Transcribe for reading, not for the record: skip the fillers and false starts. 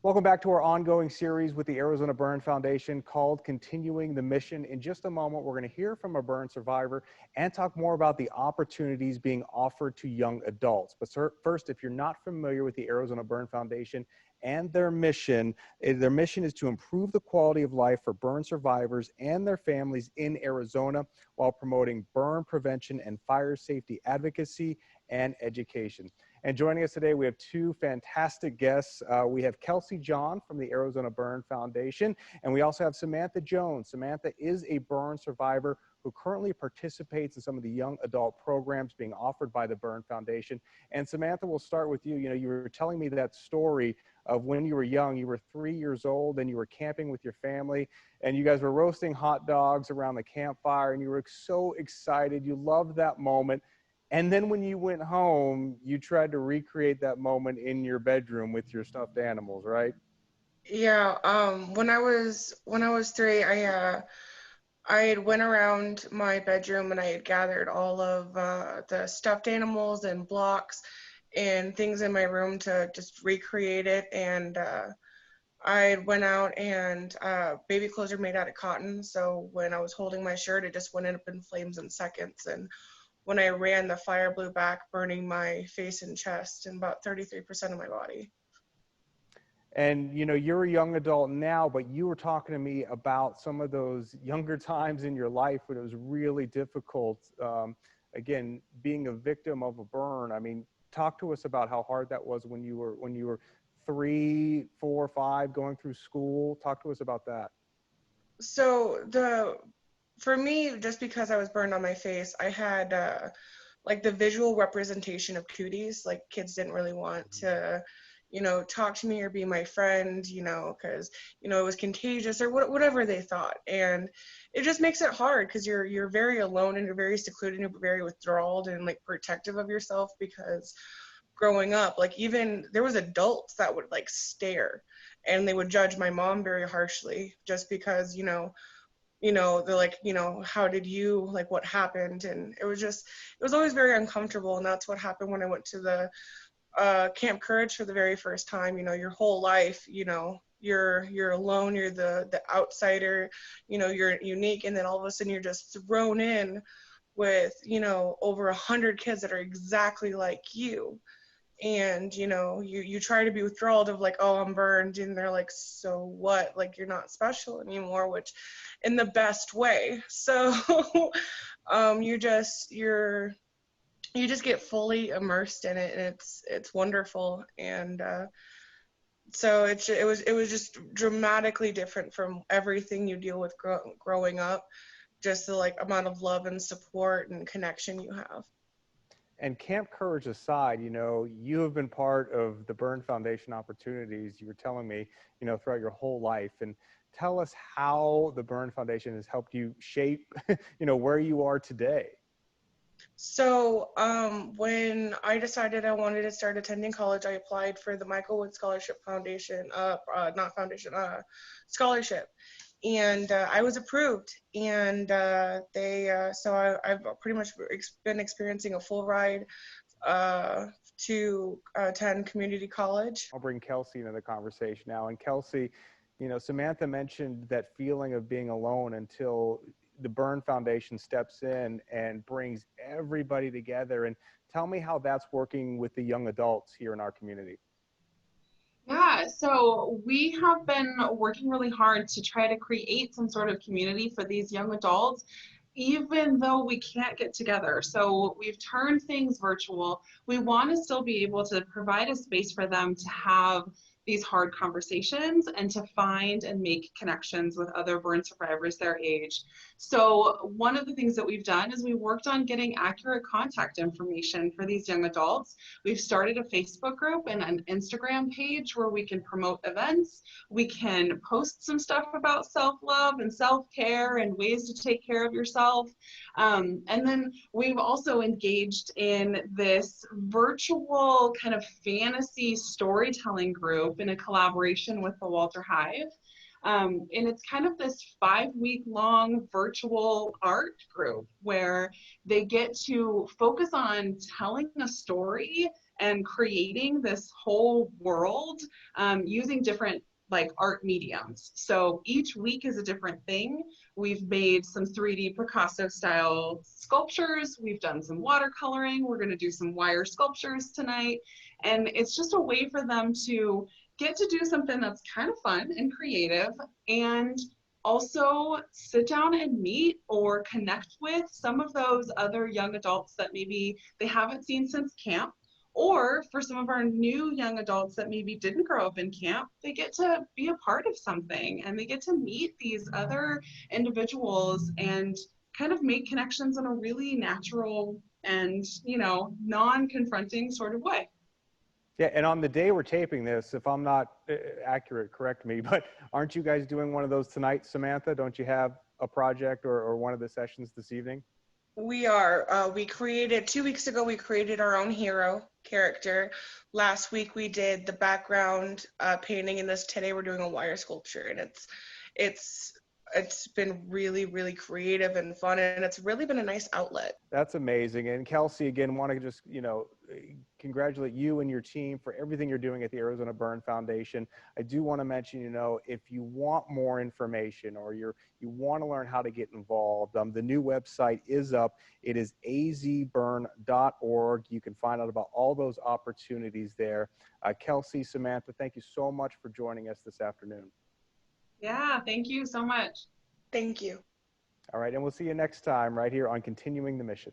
Welcome back to our ongoing series with the Arizona Burn Foundation called Continuing the Mission. In just a moment, we're going to hear from a burn survivor and talk more about the opportunities being offered to young adults. But first, if you're not familiar with the Arizona Burn Foundation and their mission is to improve the quality of life for burn survivors and their families in Arizona while promoting burn prevention and fire safety advocacy and education. And joining us today, we have two fantastic guests. We have Kelsey John from the Arizona Burn Foundation, and we also have Samantha Jones. Samantha is a burn survivor who currently participates in some of the young adult programs being offered by the Burn Foundation. And Samantha, we'll start with you. You know, you were telling me that story of when you were young. You were 3 years old and you were camping with your family, and you guys were roasting hot dogs around the campfire, and you were so excited. You loved that moment. And then when you went home, you tried to recreate that moment in your bedroom with your stuffed animals, right? Yeah, when I was 3, I had went around my bedroom and I had gathered all of the stuffed animals and blocks and things in my room to just recreate it. And I went out and baby clothes are made out of cotton, so when I was holding my shirt, it just went up in flames in seconds. And when I ran, the fire blew back, burning my face and chest and about 33% of my body. And you know, you're a young adult now, but you were talking to me about some of those younger times in your life when it was really difficult. Again, being a victim of a burn. I mean, talk to us about how hard that was when you were 3, 4, 5, going through school. Talk to us about that. So the for me, just because I was burned on my face, I had like the visual representation of cooties. Like kids didn't really want to, talk to me or be my friend, because it was contagious or whatever they thought. And it just makes it hard because you're very alone and you're very secluded and you're very withdrawal and like protective of yourself because growing up, like even there was adults that would like stare and they would judge my mom very harshly just because they're like, how did you, like, what happened? And it was always very uncomfortable. And that's what happened when I went to the Camp Courage for the very first time. Your whole life, you're alone, you're the outsider, you're unique. And then all of a sudden you're just thrown in with, over 100 kids that are exactly like you. And you try to be withdrawal of like, oh, I'm burned, and they're like, so what, like you're not special anymore, which in the best way. So you just get fully immersed in it, and it's wonderful. And so it was just dramatically different from everything you deal with growing up, just the like amount of love and support and connection you have. And Camp Courage aside, you know, you have been part of the Burn Foundation opportunities, you were telling me, you know, throughout your whole life. And tell us how the Burn Foundation has helped you shape, you know, where you are today. So when I decided I wanted to start attending college, I applied for the Michael Wood Scholarship Foundation, not foundation, scholarship, and I was approved. And I've pretty much been experiencing a full ride uh, to attend community college. I'll bring Kelsey into the conversation now. And Kelsey, you know, Samantha mentioned that feeling of being alone until the Burn Foundation steps in and brings everybody together. And tell me how that's working with the young adults here in our community. Yeah, so we have been working really hard to try to create some sort of community for these young adults, even though we can't get together. So we've turned things virtual. We want to still be able to provide a space for them to have these hard conversations and to find and make connections with other burn survivors their age. So one of the things that we've done is we worked on getting accurate contact information for these young adults. We've started a Facebook group and an Instagram page where we can promote events. We can post some stuff about self-love and self-care and ways to take care of yourself. And then we've also engaged in this virtual kind of fantasy storytelling group in a collaboration with the Walter Hive. And it's kind of this 5-week long virtual art group where they get to focus on telling a story and creating this whole world using different like art mediums. So each week is a different thing. We've made some 3D Picasso style sculptures. We've done some watercoloring. We're going to do some wire sculptures tonight. And it's just a way for them to get to do something that's kind of fun and creative, and also sit down and meet or connect with some of those other young adults that maybe they haven't seen since camp. Or for some of our new young adults that maybe didn't grow up in camp, they get to be a part of something and they get to meet these other individuals and kind of make connections in a really natural and, you know, non-confronting sort of way. Yeah, and on the day we're taping this, if I'm not accurate, correct me, but aren't you guys doing one of those tonight, Samantha? Don't you have a project or one of the sessions this evening? We are. We created 2 weeks ago. We created our own hero character. Last week we did the background painting, and this today we're doing a wire sculpture, and it's it's been really really creative and fun, and it's really been a nice outlet. That's amazing. And Kelsey, again, want to just, congratulate you and your team for everything you're doing at the Arizona Burn Foundation. I do want to mention, if you want more information or you want to learn how to get involved, the new website is up. It is azburn.org. You can find out about all those opportunities there. Kelsey, Samantha, thank you so much for joining us this afternoon. Yeah, thank you so much. Thank you. All right, and we'll see you next time right here on Continuing the Mission.